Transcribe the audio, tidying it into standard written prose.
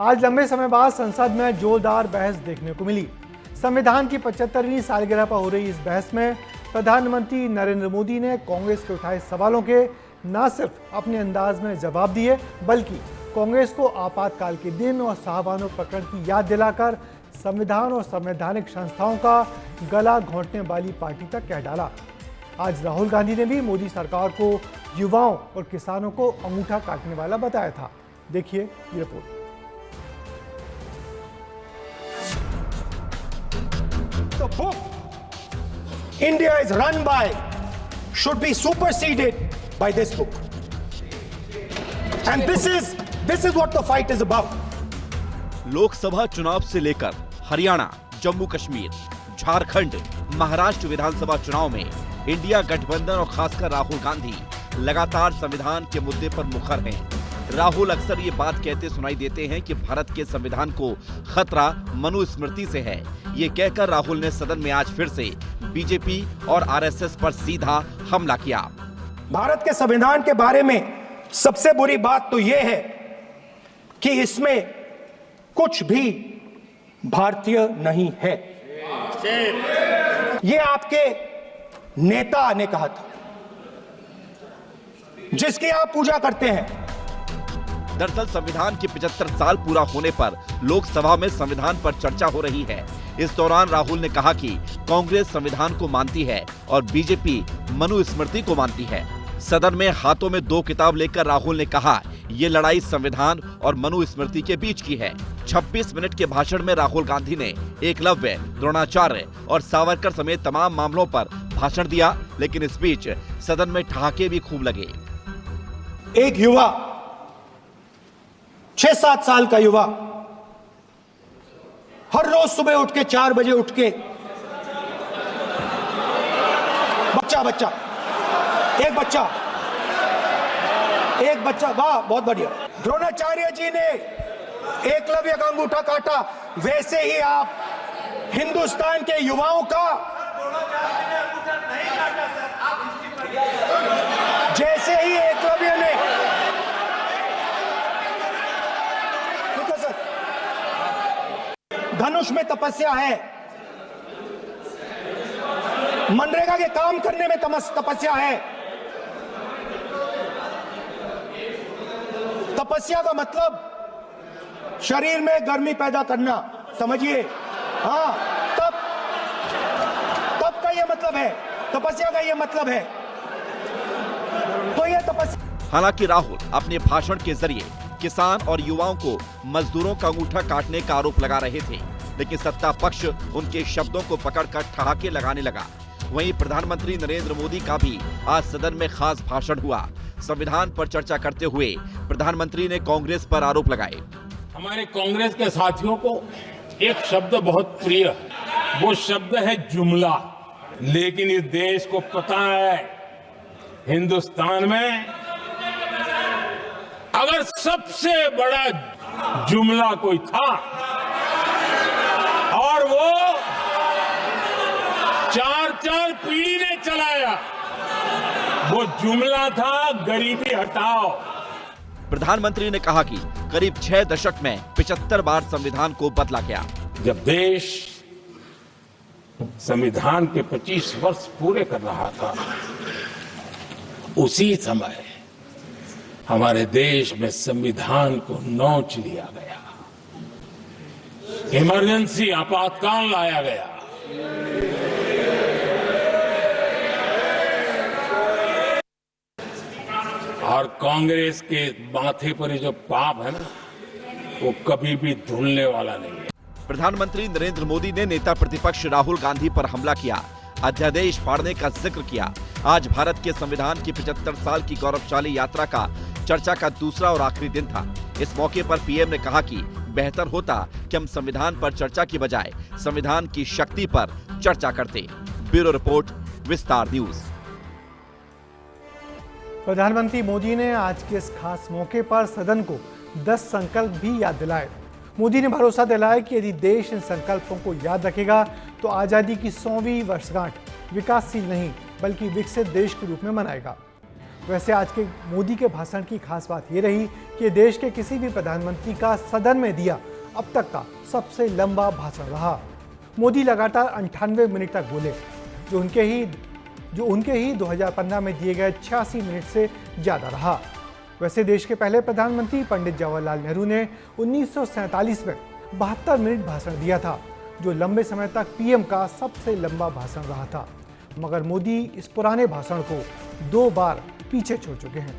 आज लंबे समय बाद संसद में जोरदार बहस देखने को मिली। संविधान की 75वीं सालगिरह पर हो रही इस बहस में प्रधानमंत्री नरेंद्र मोदी ने कांग्रेस के उठाए सवालों के न सिर्फ अपने अंदाज में जवाब दिए, बल्कि कांग्रेस को आपातकाल के दिन और शाहबानो प्रकरण की याद दिलाकर संविधान और संवैधानिक संस्थाओं का गला घोंटने वाली पार्टी तक कह डाला। आज राहुल गांधी ने भी मोदी सरकार को युवाओं और किसानों को अंगूठा काटने वाला बताया था। देखिए ये report. The book India is run by should be superseded by this book, and this is what the fight is about. Lok Sabha चुनाव से लेकर हरियाणा, जम्मू कश्मीर, झारखंड, महाराष्ट्र विधानसभा चुनाव में इंडिया गठबंधन और खासकर राहुल गांधी लगातार संविधान के मुद्दे पर मुखर हैं। राहुल अक्सर ये बात कहते सुनाई देते हैं कि भारत के संविधान को खतरा मनुस्मृति से है। ये कहकर राहुल ने सदन में आज फिर से बीजेपी और आरएसएस पर सीधा हमला किया। भारत के संविधान के बारे में सबसे बुरी बात तो यह है कि इसमें कुछ भी भारतीय नहीं है। ये आपके नेता ने कहा था, जिसकी आप पूजा करते हैं। दरअसल संविधान के 75 साल पूरा होने पर लोकसभा में संविधान पर चर्चा हो रही है। इस दौरान राहुल ने कहा कि कांग्रेस संविधान को मानती है और बीजेपी मनुस्मृति को मानती है। सदन में हाथों में 2 किताब लेकर राहुल ने कहा, ये लड़ाई संविधान और मनुस्मृति के बीच की है। 26 मिनट के भाषण में राहुल गांधी ने एकलव्य, द्रोणाचार्य और सावरकर समेत तमाम मामलों पर भाषण दिया, लेकिन इस बीच सदन में ठहाके भी खूब लगे। एक युवा, 6-7 साल का युवा, हर रोज सुबह उठ के 4 बजे उठ के एक बच्चा, वाह बहुत बढ़िया। द्रोणाचार्य जी ने एकलव्य का अंगूठा काटा, वैसे ही आप हिंदुस्तान के युवाओं का जैसे ही एकलव्य ने धनुष में तपस्या है, मनरेगा के काम करने में तपस्या है। तपस्या का मतलब शरीर में गर्मी पैदा करना, समझिए। हाँ, तब का ये मतलब है, तपस्या का ये मतलब है। तो ये तपस्या। हालांकि राहुल अपने भाषण के जरिए किसान और युवाओं को मजदूरों का अंगूठा काटने का आरोप लगा रहे थे, लेकिन सत्ता पक्ष उनके शब्दों को पकड़कर ठहाके लगाने लगा। वहीं प्रधानमंत्री नरेंद्र मोदी का भी आज सदन में खास भाषण हुआ। संविधान पर चर्चा करते हुए प्रधानमंत्री ने कांग्रेस पर आरोप लगाए। हमारे कांग्रेस के साथियों को एक शब्द बहुत प्रिय है, वो शब्द है जुमला। लेकिन इस देश को पता है, हिंदुस्तान में अगर सबसे बड़ा जुमला कोई था और वो 4 पीढ़ी ने चलाया, वो जुमला था गरीबी हटाओ। प्रधानमंत्री ने कहा कि करीब 6 दशक में 75 बार संविधान को बदला गया। जब देश संविधान के 25 वर्ष पूरे कर रहा था, उसी समय हमारे देश में संविधान को नोच लिया गया, इमरजेंसी आपातकाल लाया गया। और कांग्रेस के माथे पर जो पाप है ना, वो कभी भी धुलने वाला नहीं है। प्रधानमंत्री नरेंद्र मोदी ने नेता प्रतिपक्ष राहुल गांधी पर हमला किया, अध्यादेश फाड़ने का जिक्र किया। आज भारत के संविधान की 75 साल की गौरवशाली यात्रा का चर्चा का दूसरा और आखिरी दिन था। इस मौके पर पीएम ने कहा कि बेहतर होता कि हम संविधान पर चर्चा की बजाय संविधान की शक्ति पर चर्चा करते। ब्यूरो रिपोर्ट, विस्तार न्यूज। प्रधानमंत्री मोदी ने आज के इस खास मौके पर सदन को 10 संकल्प भी याद दिलाए। मोदी ने भरोसा दिलाया कि यदि देश इन संकल्पों को याद रखेगा तो आज़ादी की 100वीं वर्षगांठ विकासशील नहीं बल्कि विकसित देश के रूप में मनाएगा। वैसे आज के मोदी के भाषण की खास बात ये रही कि देश के किसी भी प्रधानमंत्री का सदन में दिया अब तक का सबसे लंबा भाषण रहा। मोदी लगातार 98 मिनट तक बोले, जो उनके ही 2015 में दिए गए 86 मिनट से ज़्यादा रहा। वैसे देश के पहले प्रधानमंत्री पंडित जवाहरलाल नेहरू ने 1947 में 72 मिनट भाषण दिया था, जो लंबे समय तक पीएम का सबसे लंबा भाषण रहा था। मगर मोदी इस पुराने भाषण को 2 बार पीछे छोड़ चुके हैं।